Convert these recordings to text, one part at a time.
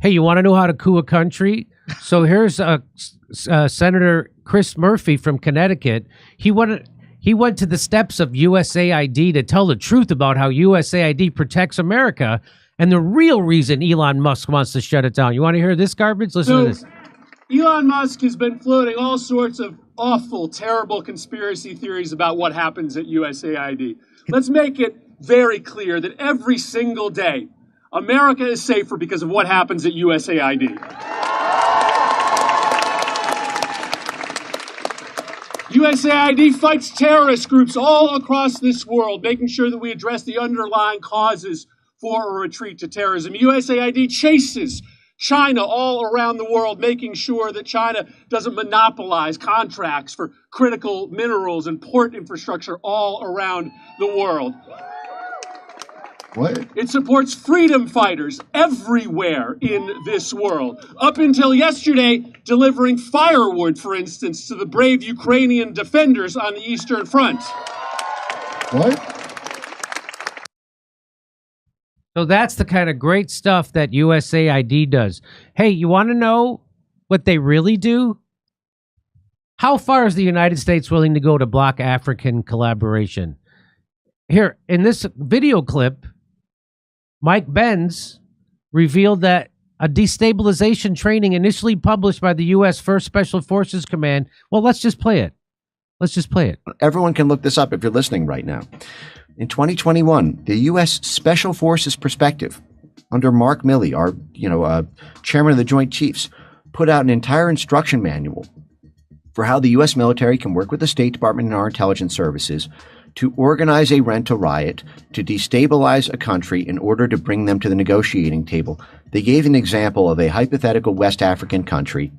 Hey, you want to know how to coup a country? So here's Senator Chris Murphy from Connecticut. He went to the steps of USAID to tell the truth about how USAID protects America and the real reason Elon Musk wants to shut it down. You want to hear this garbage? Listen to this. Elon Musk has been floating all sorts of awful, terrible conspiracy theories about what happens at USAID. Let's make it very clear that every single day, America is safer because of what happens at USAID. USAID fights terrorist groups all across this world, making sure that we address the underlying causes for a retreat to terrorism. USAID chases China all around the world, making sure that China doesn't monopolize contracts for critical minerals and port infrastructure all around the world. What? It supports freedom fighters everywhere in this world. Up until yesterday, delivering firewood, for instance, to the brave Ukrainian defenders on the Eastern Front. What? So that's the kind of great stuff that USAID does. Hey, you want to know what they really do? How far is the United States willing to go to block African collaboration? Here, in this video clip, Mike Benz revealed that a destabilization training initially published by the U.S. 1st Special Forces Command. Well, let's just play it. Everyone can look this up if you're listening right now. In 2021, the U.S. Special Forces Perspective, under Mark Milley, our chairman of the Joint Chiefs, put out an entire instruction manual for how the U.S. military can work with the State Department and our intelligence services to organize a rent-a-riot, to destabilize a country in order to bring them to the negotiating table. They gave an example of a hypothetical West African country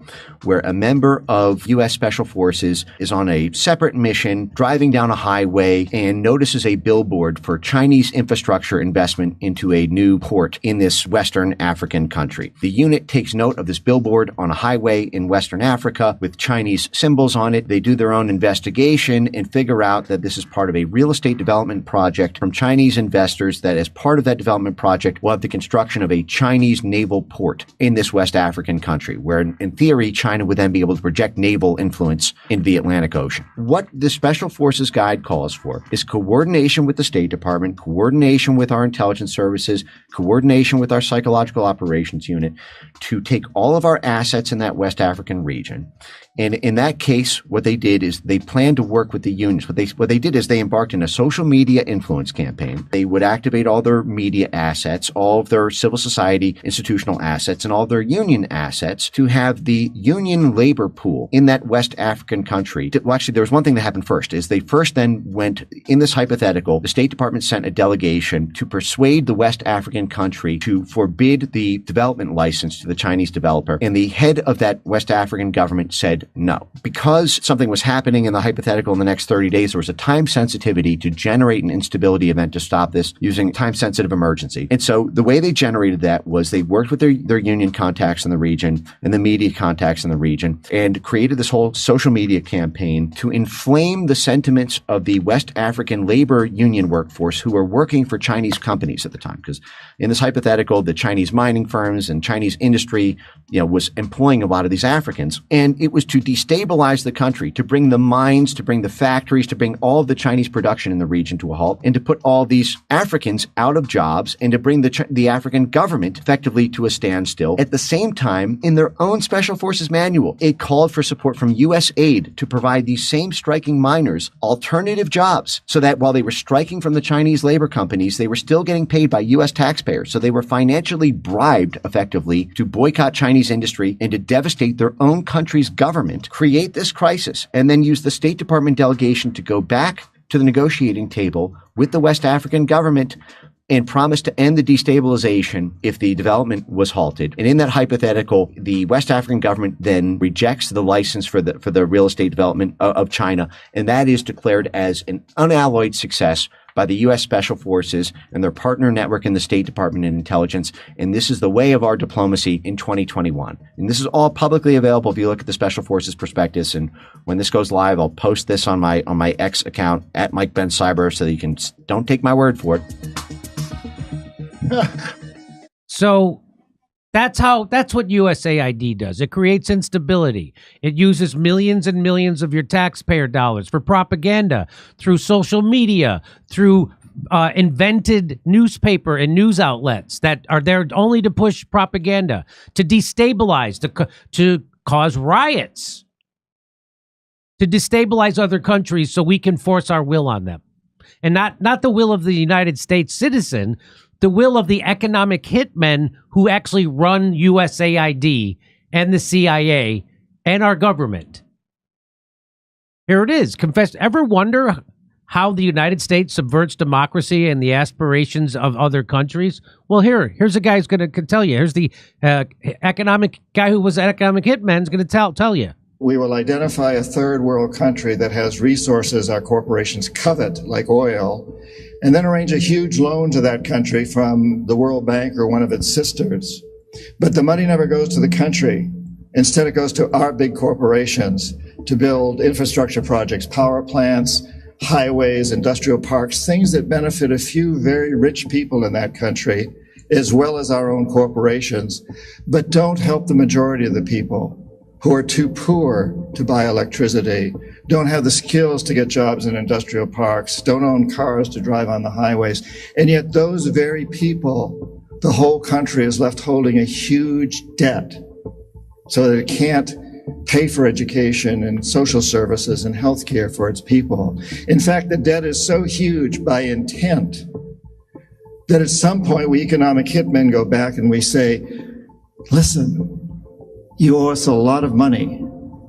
where a member of U.S. Special Forces is on a separate mission, driving down a highway, and notices a billboard for Chinese infrastructure investment into a new port in this Western African country. The unit takes note of this billboard on a highway in Western Africa with Chinese symbols on it. They do their own investigation and figure out that this is part of a real estate development project from Chinese investors, that as part of that development project will have the construction of a Chinese naval port in this West African country, where in theory China would then be able to project naval influence into the Atlantic Ocean. What the Special Forces Guide calls for is coordination with the State Department, coordination with our intelligence services, coordination with our psychological operations unit to take all of our assets in that West African region. And in that case, what they did is they planned to work with the unions. What they did is they embarked in a social media influence campaign. They would activate all their media assets, all of their civil society institutional assets, and all of their union assets to have the union labor pool in that West African country. Well, actually, there was one thing that happened first, is they first then went, in this hypothetical, the State Department sent a delegation to persuade the West African country to forbid the development license to the Chinese developer. And the head of that West African government said no. Because something was happening in the hypothetical in the next 30 days, there was a time sensitivity to generate an instability event to stop this using time-sensitive emergency. And so the way they generated that was they worked with their union contacts in the region and the media contacts in the region and created this whole social media campaign to inflame the sentiments of the West African labor union workforce who were working for Chinese companies at the time. Because in this hypothetical, the Chinese mining firms and Chinese industry, was employing a lot of these Africans. And it was to destabilize the country, to bring the mines, to bring the factories, to bring all of the Chinese production in the region to a halt, and to put all these Africans out of jobs, and to bring the African government effectively to a standstill. At the same time, in their own Special Forces manual, it called for support from USAID to provide these same striking miners alternative jobs, so that while they were striking from the Chinese labor companies, they were still getting paid by U.S. taxpayers. So they were financially bribed effectively to boycott Chinese industry and to devastate their own country's government, create this crisis, and then use the State Department delegation to go back to the negotiating table with the West African government and promise to end the destabilization if the development was halted. And in that hypothetical, the West African government then rejects the license for the real estate development of China, and that is declared as an unalloyed success by the U.S. Special Forces and their partner network in the State Department and Intelligence. And this is the way of our diplomacy in 2021. And this is all publicly available if you look at the Special Forces prospectus. And when this goes live, I'll post this on my X account at Mike Ben Cyber so that you can, don't take my word for it. So That's what USAID does. It creates instability. It uses millions and millions of your taxpayer dollars for propaganda through social media, through invented newspaper and news outlets that are there only to push propaganda, to destabilize, to cause riots, to destabilize other countries so we can force our will on them. And not the will of the United States citizen, the will of the economic hitmen who actually run USAID and the CIA and our government. Here it is. Ever wonder how the United States subverts democracy and the aspirations of other countries? Well, here's a guy who's going to tell you. Here's the economic guy who was an economic hitman is going to tell you. We will identify a third world country that has resources our corporations covet, like oil, and then arrange a huge loan to that country from the World Bank or one of its sisters. But the money never goes to the country. Instead, it goes to our big corporations to build infrastructure projects, power plants, highways, industrial parks, things that benefit a few very rich people in that country, as well as our own corporations, but don't help the majority of the people who are too poor to buy electricity, don't have the skills to get jobs in industrial parks, don't own cars to drive on the highways. And yet those very people, the whole country is left holding a huge debt so that it can't pay for education and social services and health care for its people. In fact, the debt is so huge by intent that at some point we economic hitmen go back and we say, listen, you owe us a lot of money.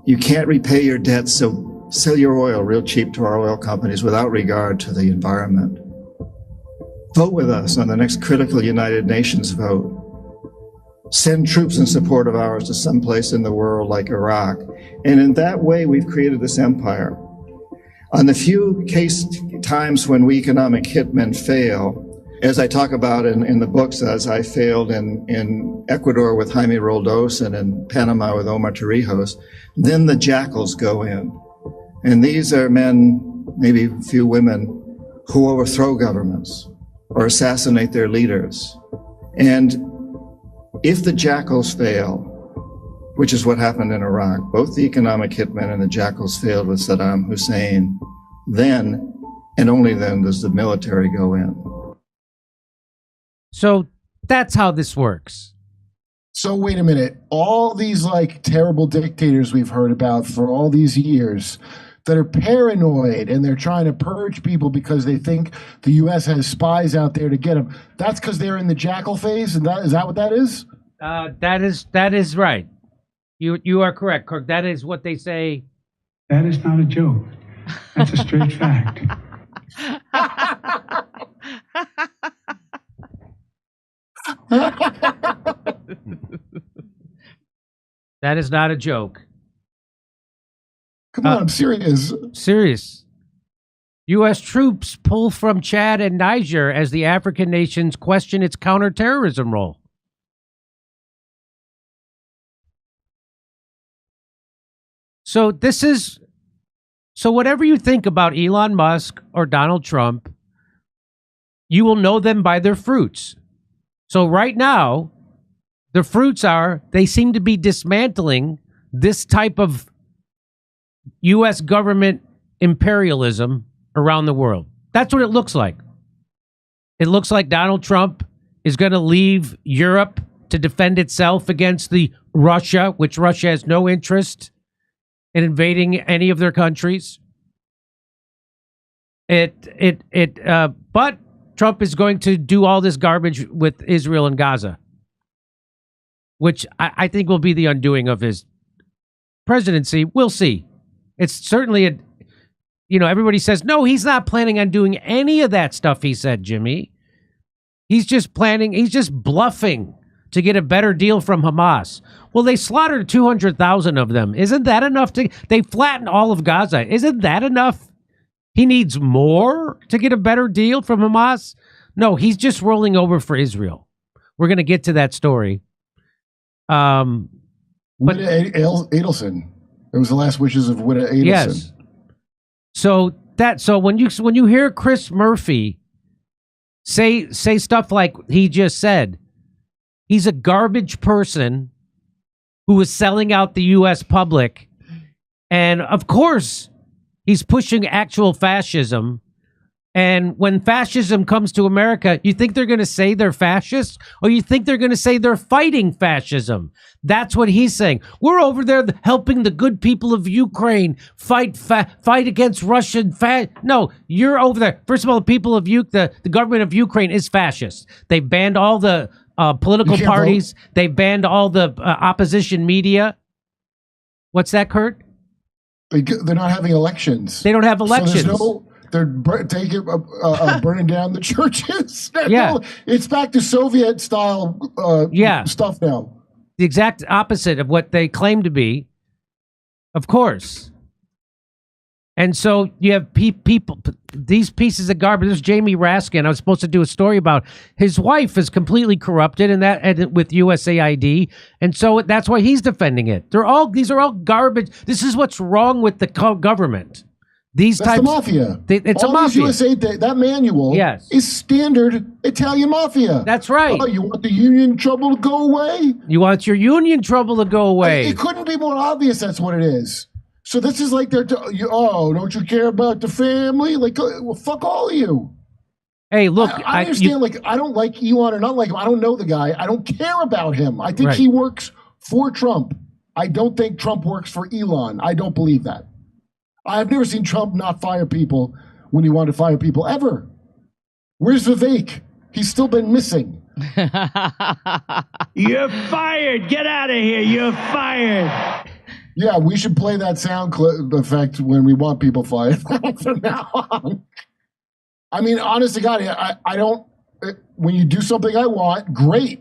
You can't repay your debts, so sell your oil real cheap to our oil companies without regard to the environment. Vote with us on the next critical United Nations vote. Send troops in support of ours to some place in the world like Iraq. And in that way, we've created this empire. On the few times when we economic hitmen fail, as I talk about in the books, as I failed in Ecuador with Jaime Roldos and in Panama with Omar Torrijos, then the jackals go in. And these are men, maybe a few women, who overthrow governments or assassinate their leaders. And if the jackals fail, which is what happened in Iraq, both the economic hitmen and the jackals failed with Saddam Hussein, then and only then does the military go in. So that's how this works. So wait a minute. All these like terrible dictators we've heard about for all these years that are paranoid and they're trying to purge people because they think the U.S. has spies out there to get them. That's because they're in the jackal phase, and is that what that is? That is right. You are correct, Kirk. That is what they say. That is not a joke. That's a straight fact. That is not a joke. Come on, I'm serious. Serious. U.S. troops pull from Chad and Niger as the African nations question its counterterrorism role. So whatever you think about Elon Musk or Donald Trump, you will know them by their fruits. So right now, the fruits are they seem to be dismantling this type of U.S. government imperialism around the world. That's what it looks like. It looks like Donald Trump is going to leave Europe to defend itself against the Russia, which Russia has no interest in invading any of their countries. But Trump is going to do all this garbage with Israel and Gaza, which I think will be the undoing of his presidency. We'll see. It's certainly everybody says, no, he's not planning on doing any of that stuff, he said, Jimmy. He's just bluffing to get a better deal from Hamas. Well, they slaughtered 200,000 of them. Isn't that enough they flattened all of Gaza. Isn't that enough? He needs more to get a better deal from Hamas? No, he's just rolling over for Israel. We're going to get to that story. But Adelson. It was the last wishes of Witta Adelson. Yes. So when you hear Chris Murphy say stuff like he just said, He's a garbage person who is selling out the U.S. public. And of course, he's pushing actual fascism. And when fascism comes to America, you think they're going to say they're fascists, or you think they're going to say they're fighting fascism? That's what he's saying. We're over there helping the good people of Ukraine fight against Russian No, you're over there. First of all, the people of the government of Ukraine is fascist. They banned all the political parties. Vote. They banned all the opposition media. What's that, Kurt? They're not having elections. They don't have elections. So they're burning down the churches. Yeah. It's back to Soviet style stuff now. The exact opposite of what they claim to be, of course. And so you have people, these pieces of garbage. There's Jamie Raskin. I was supposed to do a story about his wife is completely corrupted, and with USAID, and so that's why he's defending it. These are all garbage. This is what's wrong with the government. That's the mafia. It's a mafia. USAID, that manual is standard Italian mafia. That's right. Oh, you want the union trouble to go away? You want your union trouble to go away. It couldn't be more obvious that's what it is. So this is like don't you care about the family? Like, well, fuck all of you. Hey, look. I understand, I don't like Elon or not like him. I don't know the guy. I don't care about him. I think he works for Trump. I don't think Trump works for Elon. I don't believe that. I've never seen Trump not fire people when he wanted to fire people, ever. Where's Vivek? He's still been missing. You're fired. Get out of here. You're fired. Yeah, we should play that sound clip effect when we want people fired from now on. I mean, honest to God, I don't, when you do something I want, great.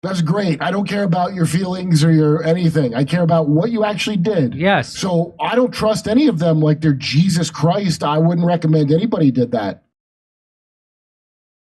That's great. I don't care about your feelings or your anything. I care about what you actually did. Yes. So I don't trust any of them like they're Jesus Christ. I wouldn't recommend anybody did that.